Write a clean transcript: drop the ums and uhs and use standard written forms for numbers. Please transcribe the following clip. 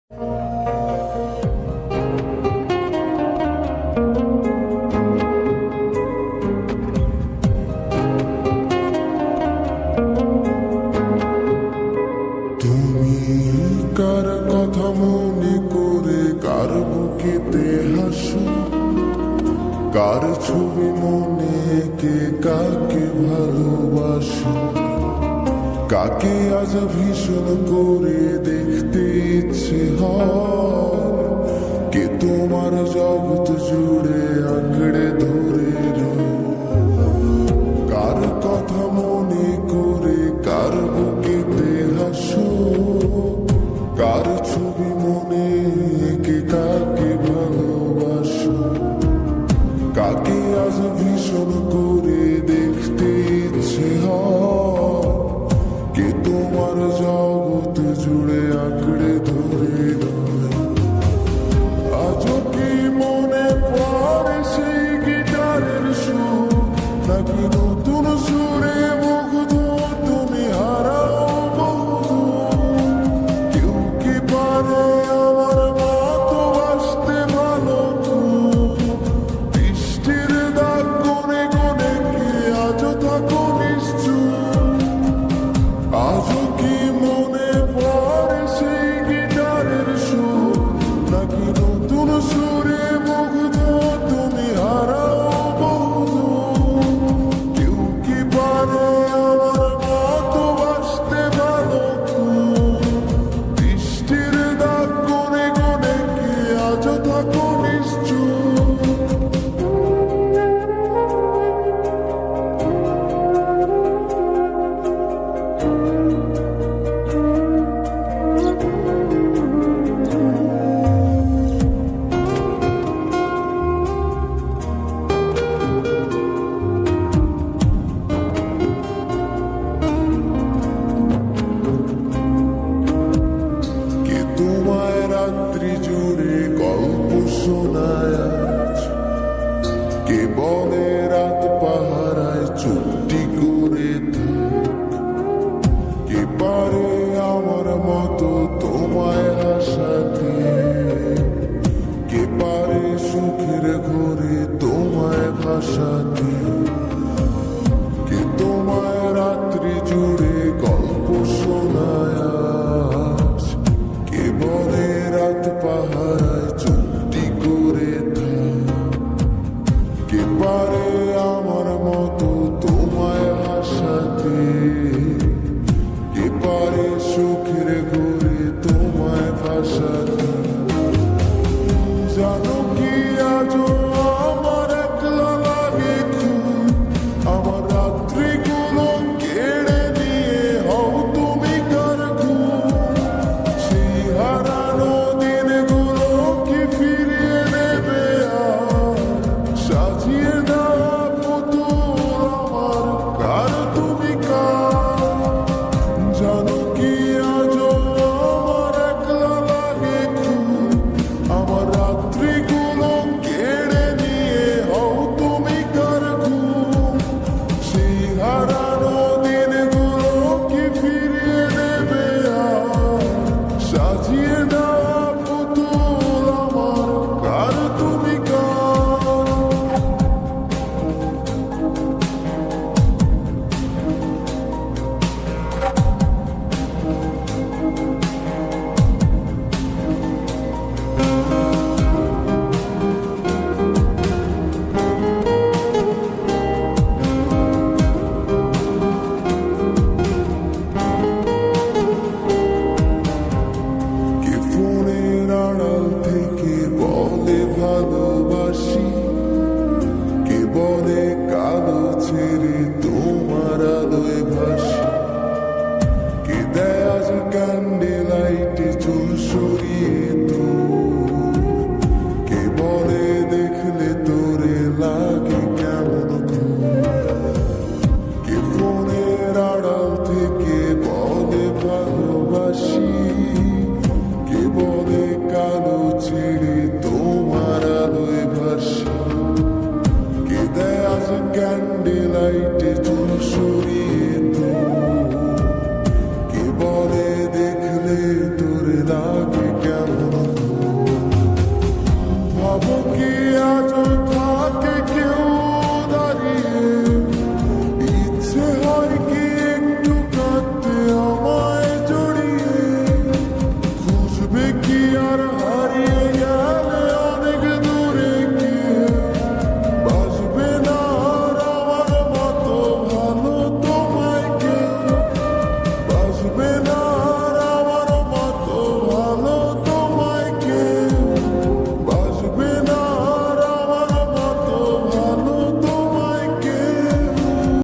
তুমি কার কথা মনে করে কার বুকেতে হাসো, কার ছবি মনে এঁকে কাকে ভালোবাসো, কাকে আজ ভীষণ করে দেখতে ইচ্ছে হয়, কে তোমার জগৎ জুড়ে আঁকড়ে ধরে রয়। কার কথা মনে করে কার বুকেতে হাসো, কার ছবি মনে এঁকে কাকে ভালোবাসো, কাকে আজ ভীষণ করে দেখতে ইচ্ছে হয়, কে তোমার জগৎ জুড়ে আঁকড়ে ধরে রয়। আজও কি মনে পড়ে সেই গিটারের সুর, নাকি নতুন সুরে মুগ্ধ তুমি হারাও বহুদূর? কেউ কি পারে আমার মতো বাসতে ভালো খুব? বৃষ্টির দাগ কোণে কোণে কি আজও থাকো নিশ্চুপ? আজও কি মনে পড়ে সেই গিটারের সুর, নাকি নতুন সুরে মুগ্ধ তুমি হারাও বহুদূর? কেউ কি পারে আমার মতো বাসতে ভালো খুব? বৃষ্টির দাগ কোণে কোণে কি আজও থাকো নিশ্চুপ? কে তোমায় রাত্রি জুড়ে গল্প শোনায় আজ? কে বলে